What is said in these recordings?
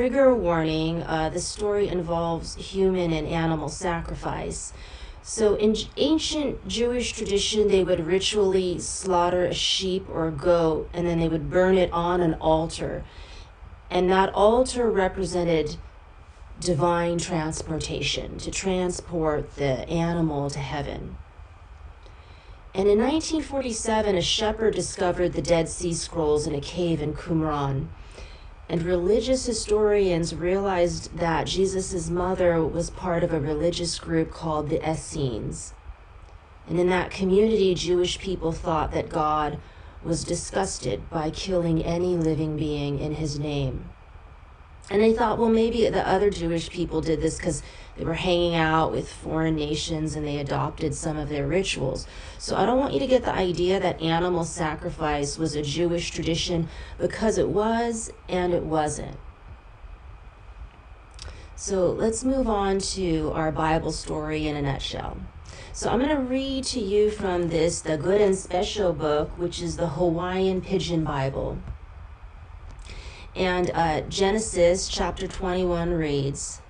trigger warning, the story involves human and animal sacrifice. So in ancient Jewish tradition, they would ritually slaughter a sheep or a goat, and then they would burn it on an altar. And that altar represented divine transportation, to transport the animal to heaven. And in 1947, a shepherd discovered the Dead Sea Scrolls in a cave in Qumran. And religious historians realized that Jesus' mother was part of a religious group called the Essenes. And in that community, Jewish people thought that God was disgusted by killing any living being in his name. And they thought, well, maybe the other Jewish people did this because they were hanging out with foreign nations and they adopted some of their rituals. So I don't want you to get the idea that animal sacrifice was a Jewish tradition, because it was and it wasn't. So let's move on to our Bible story in a nutshell. So I'm going to read to you from the Good and Special book, which is the Hawaiian Pidgin Bible. And Genesis chapter 21 reads,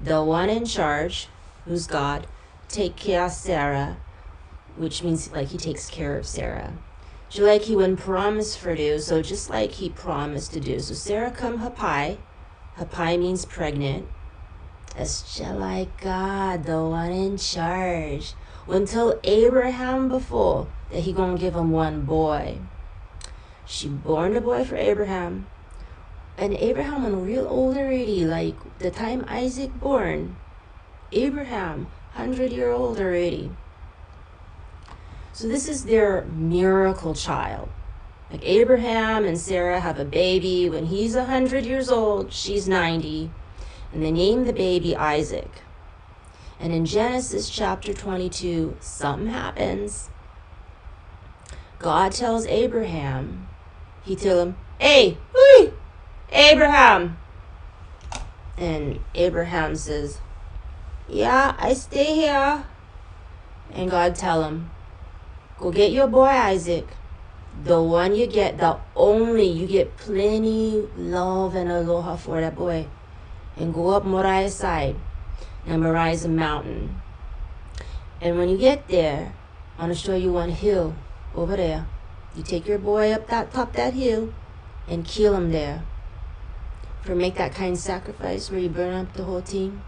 "The one in charge, who's God, take care of Sarah," which means like he takes care of Sarah. Just like he wouldn't promise for do, so just like he promised to do. So Sarah come hapai. Hapai means pregnant. That's just like God, the one in charge. Until Abraham before that he gonna give him one boy. She born the boy for Abraham. And Abraham was real old already, like the time Isaac born. Abraham, 100-year-old already. So this is their miracle child. Like Abraham and Sarah have a baby. When he's 100 years old, she's 90. And they name the baby Isaac. And in Genesis chapter 22, something happens. God tells Abraham, he tell him, "Hey, whee! Abraham." And Abraham says, "Yeah, I stay here." And God tell him, "Go get your boy Isaac. The one you get, you get plenty love and aloha for that boy. And go up Moriah's side. And Moriah's a mountain. And when you get there, I want to show you one hill over there. You take your boy up top that hill and kill him there. For make that kind of sacrifice where you burn up the whole team."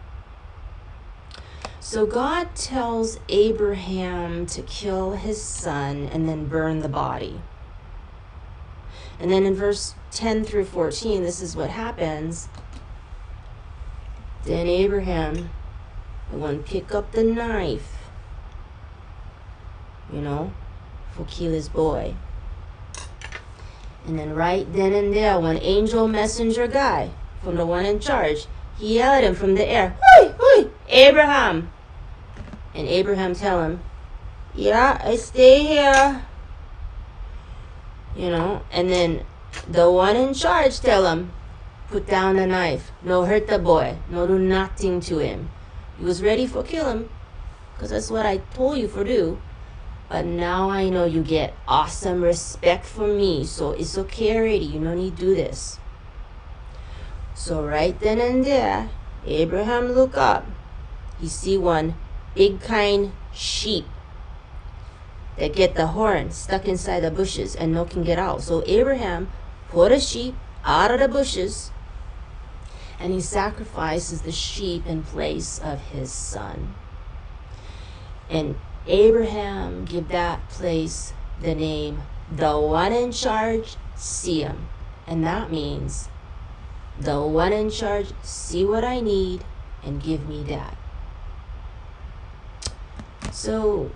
So God tells Abraham to kill his son and then burn the body. And then in verse 10 through 14, this is what happens. Then Abraham, the one pick up the knife, for kill his boy. And then right then and there, one angel messenger guy from the one in charge, he yelled at him from the air, "Hoi, hoi, Abraham!" And Abraham tell him, "Yeah, I stay here." And then the one in charge tell him, "Put down the knife. No hurt the boy. No do nothing to him. You was ready for kill him, because that's what I told you for do. But now I know you get awesome respect for me, so it's okay already. You no need to do this." So right then and there, Abraham look up. He see one big kind sheep that get the horn stuck inside the bushes and no can get out. So Abraham put a sheep out of the bushes and he sacrifices the sheep in place of his son. And Abraham give that place the name, the one in charge, see him. And that means the one in charge see what I need and give me that. So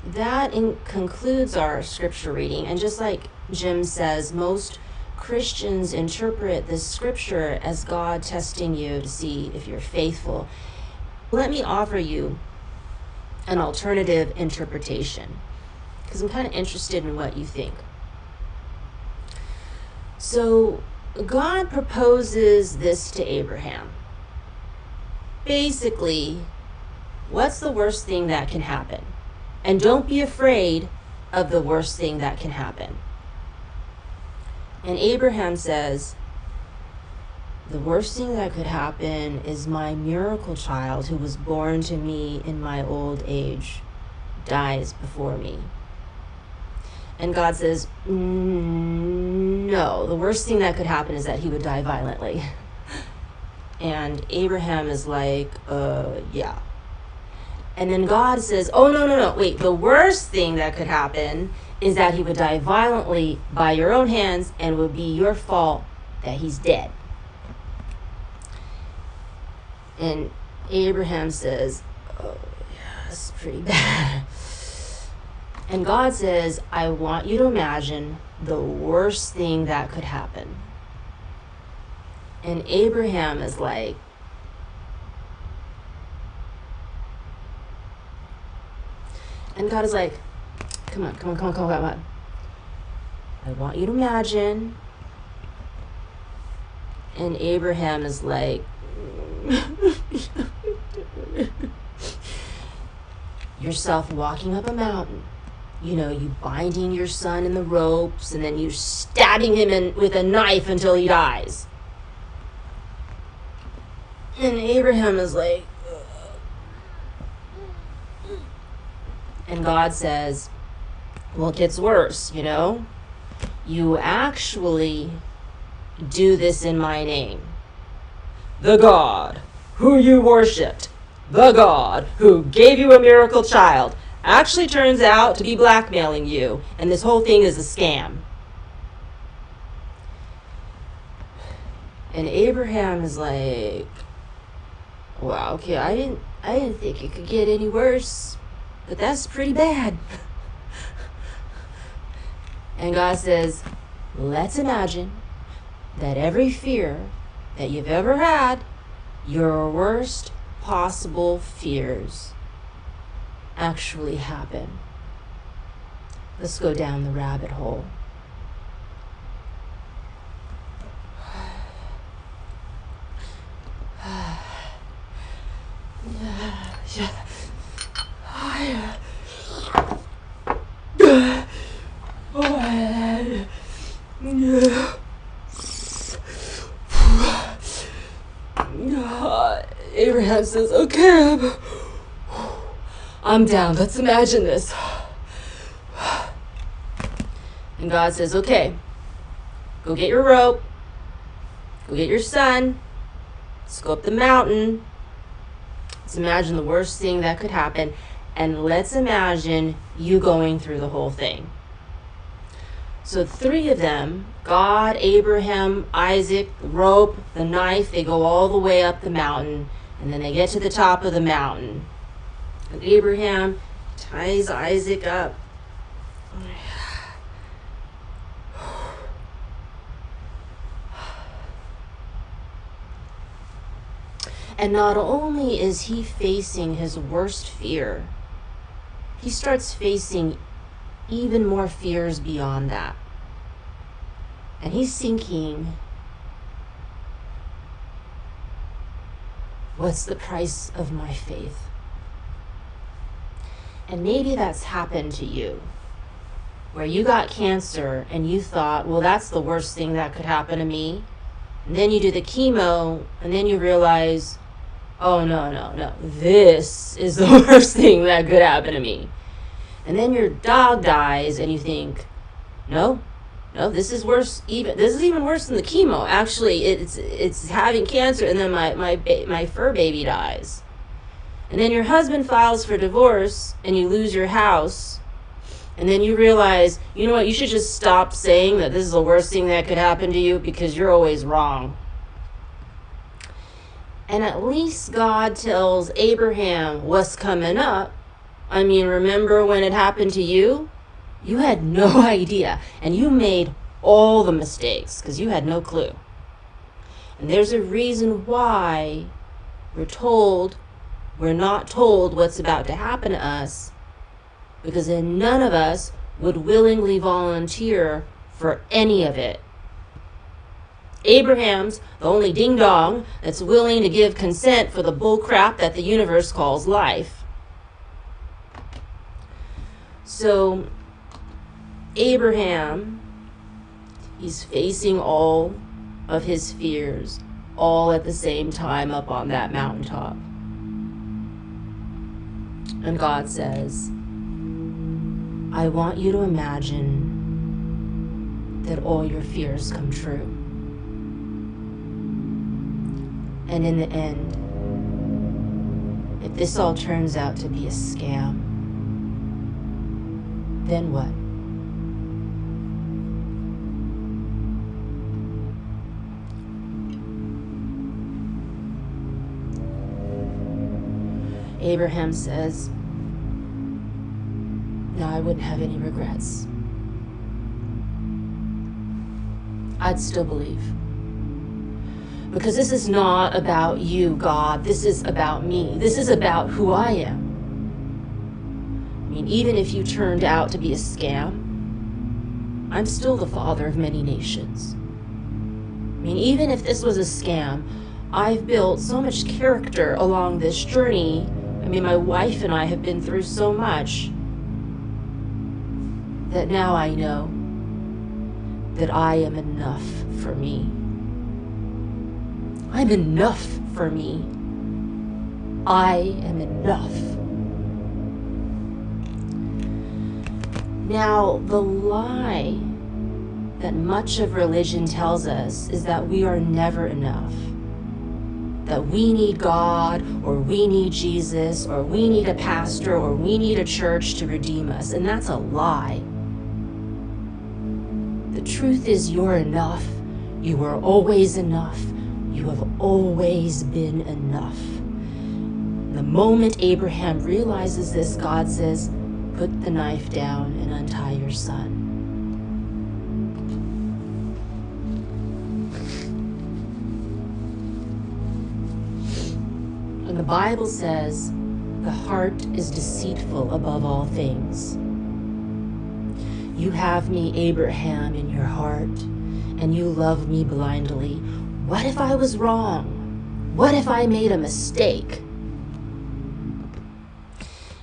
that concludes our scripture reading. And just like Jim says, most Christians interpret this scripture as God testing you to see if you're faithful. Let me offer you an alternative interpretation, because I'm kind of interested in what you think. So God proposes this to Abraham. Basically, what's the worst thing that can happen? And don't be afraid of the worst thing that can happen. And Abraham says, the worst thing that could happen is my miracle child who was born to me in my old age dies before me. And God says, no, the worst thing that could happen is that he would die violently. And Abraham is like, yeah. And then God says, oh, no, wait, the worst thing that could happen is that he would die violently by your own hands, and it would be your fault that he's dead. And Abraham says, oh, yeah, that's pretty bad. And God says, I want you to imagine the worst thing that could happen. And Abraham is like, and God is like, come on. I want you to imagine. And Abraham is like, yourself walking up a mountain. You binding your son in the ropes, and then you stabbing him with a knife until he dies. And Abraham is like, ugh. And God says, well, it gets worse, You actually do this in my name. The God who you worshipped, the God who gave you a miracle child, actually turns out to be blackmailing you, and this whole thing is a scam. And Abraham is like, wow, okay, I didn't think it could get any worse, but that's pretty bad. And God says, let's imagine that every fear that you've ever had, your worst possible fears, actually happen. Let's go down the rabbit hole. Abraham says, okay, I'm down. Let's imagine this. And God says, okay, go get your rope. Go get your son. Let's go up the mountain. Let's imagine the worst thing that could happen. And let's imagine you going through the whole thing. So 3 of them, God, Abraham, Isaac, the rope, the knife, they go all the way up the mountain. And then they get to the top of the mountain. And Abraham ties Isaac up. And not only is he facing his worst fear, he starts facing even more fears beyond that. And he's thinking, what's the price of my faith? And maybe that's happened to you, where you got cancer and you thought, well, that's the worst thing that could happen to me. And then you do the chemo, and then you realize, oh, no, this is the worst thing that could happen to me. And then your dog dies, and you think, no, this is worse. This is even worse than the chemo. Actually, it's having cancer, and then my fur baby dies. And then your husband files for divorce, and you lose your house. And then you realize, you know what, you should just stop saying that this is the worst thing that could happen to you, because you're always wrong. And at least God tells Abraham what's coming up. I mean, remember when it happened to you? You had no idea. And you made all the mistakes because you had no clue. And there's a reason why we're not told what's about to happen to us, because then none of us would willingly volunteer for any of it. Abraham's the only ding-dong that's willing to give consent for the bullcrap that the universe calls life. So Abraham, he's facing all of his fears. all at the same time up on that mountaintop. And God says, I want you to imagine that all your fears come true. And in the end, if this all turns out to be a scam, then what? Abraham says, no, I wouldn't have any regrets. I'd still believe. Because this is not about you, God. This is about me. This is about who I am. I mean, even if you turned out to be a scam, I'm still the father of many nations. I mean, even if this was a scam, I've built so much character along this journey. I mean, my wife and I have been through so much that now I know that I am enough for me. I'm enough for me. I am enough. Now, the lie that much of religion tells us is that we are never enough. That we need God, or we need Jesus, or we need a pastor, or we need a church to redeem us. And that's a lie. The truth is you're enough. You are always enough. You have always been enough. The moment Abraham realizes this, God says, put the knife down and untie your son. And the Bible says, the heart is deceitful above all things. You have me, Abraham, in your heart, and you love me blindly. What if I was wrong? What if I made a mistake?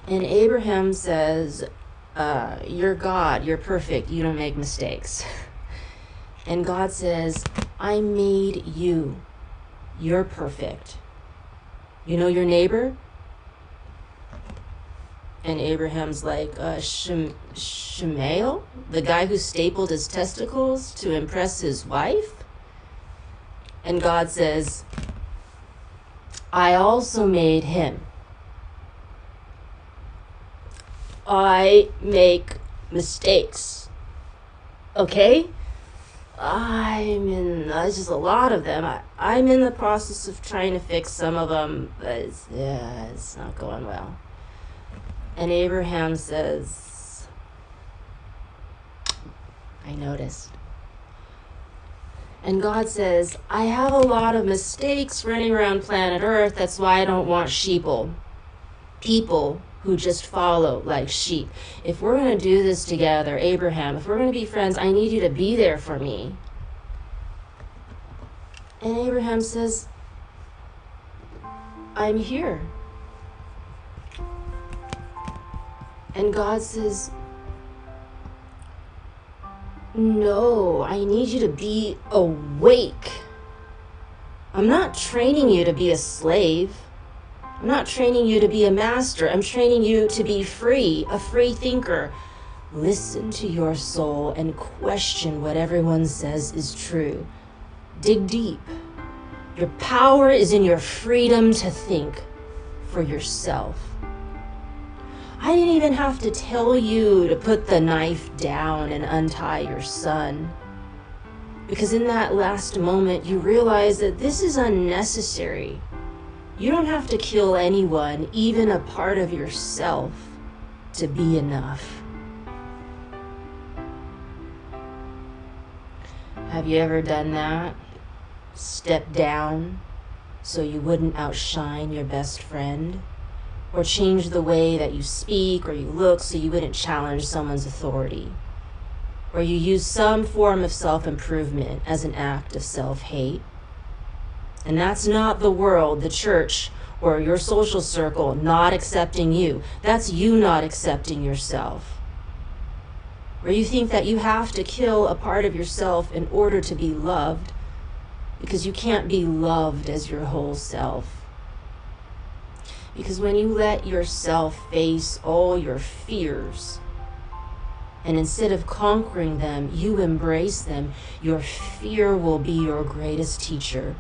And Abraham says, you're God, you're perfect, you don't make mistakes. And God says, I made you, you're perfect. You know your neighbor? And Abraham's like, Shemael, the guy who stapled his testicles to impress his wife? And God says, I also made him. I make mistakes. Okay? There's just a lot of them. I'm in the process of trying to fix some of them, but it's not going well. And Abraham says, I noticed. And God says, I have a lot of mistakes running around planet Earth. That's why I don't want sheeple. People who just follow like sheep. If we're going to do this together, Abraham, if we're going to be friends, I need you to be there for me. And Abraham says, I'm here. And God says, no, I need you to be awake. I'm not training you to be a slave. I'm not training you to be a master. I'm training you to be free, a free thinker. Listen to your soul and question what everyone says is true. Dig deep. Your power is in your freedom to think for yourself. I didn't even have to tell you to put the knife down and untie your son. Because in that last moment, you realize that this is unnecessary. You don't have to kill anyone, even a part of yourself, to be enough. Have you ever done that? Step down so you wouldn't outshine your best friend? Or change the way that you speak or you look so you wouldn't challenge someone's authority? Or you use some form of self-improvement as an act of self-hate? And that's not the world, the church, or your social circle not accepting you. That's you not accepting yourself. Where you think that you have to kill a part of yourself in order to be loved. because you can't be loved as your whole self. Because when you let yourself face all your fears, and instead of conquering them, you embrace them, your fear will be your greatest teacher.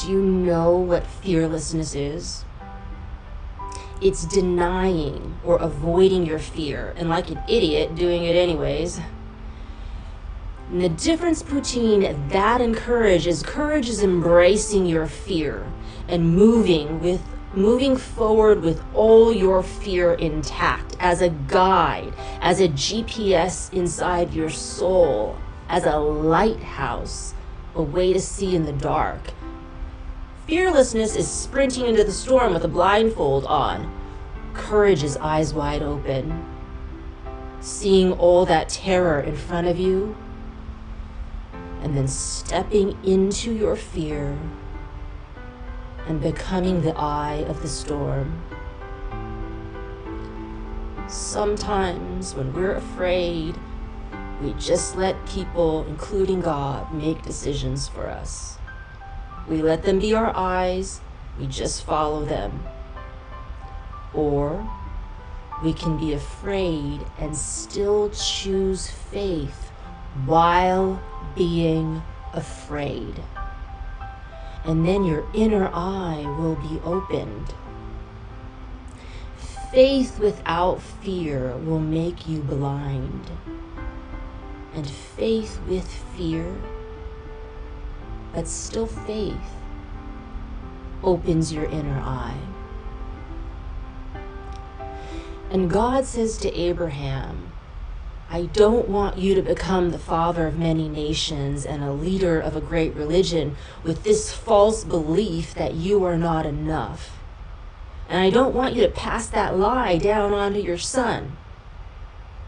Do you know what fearlessness is? It's denying or avoiding your fear, and like an idiot, doing it anyways. And the difference between that and courage is embracing your fear and moving forward with all your fear intact, as a guide, as a GPS inside your soul, as a lighthouse, a way to see in the dark. Fearlessness is sprinting into the storm with a blindfold on. Courage is eyes wide open, seeing all that terror in front of you, and then stepping into your fear and becoming the eye of the storm. Sometimes when we're afraid, we just let people, including God, make decisions for us. We let them be our eyes, we just follow them. Or we can be afraid and still choose faith while being afraid. And then your inner eye will be opened. Faith without fear will make you blind. And faith with fear, but still faith, opens your inner eye. And God says to Abraham, I don't want you to become the father of many nations and a leader of a great religion with this false belief that you are not enough. And I don't want you to pass that lie down onto your son.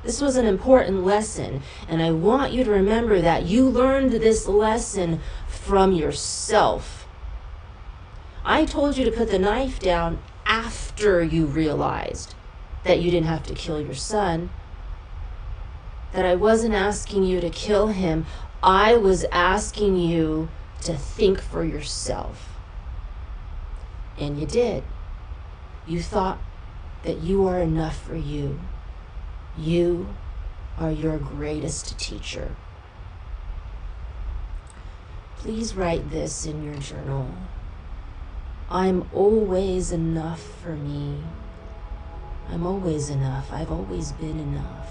This was an important lesson, and I want you to remember that you learned this lesson from yourself. I told you to put the knife down after you realized that you didn't have to kill your son, that I wasn't asking you to kill him. I was asking you to think for yourself. And you did. You thought that you are enough for you. You are your greatest teacher. Please write this in your journal. I'm always enough for me. I'm always enough. I've always been enough.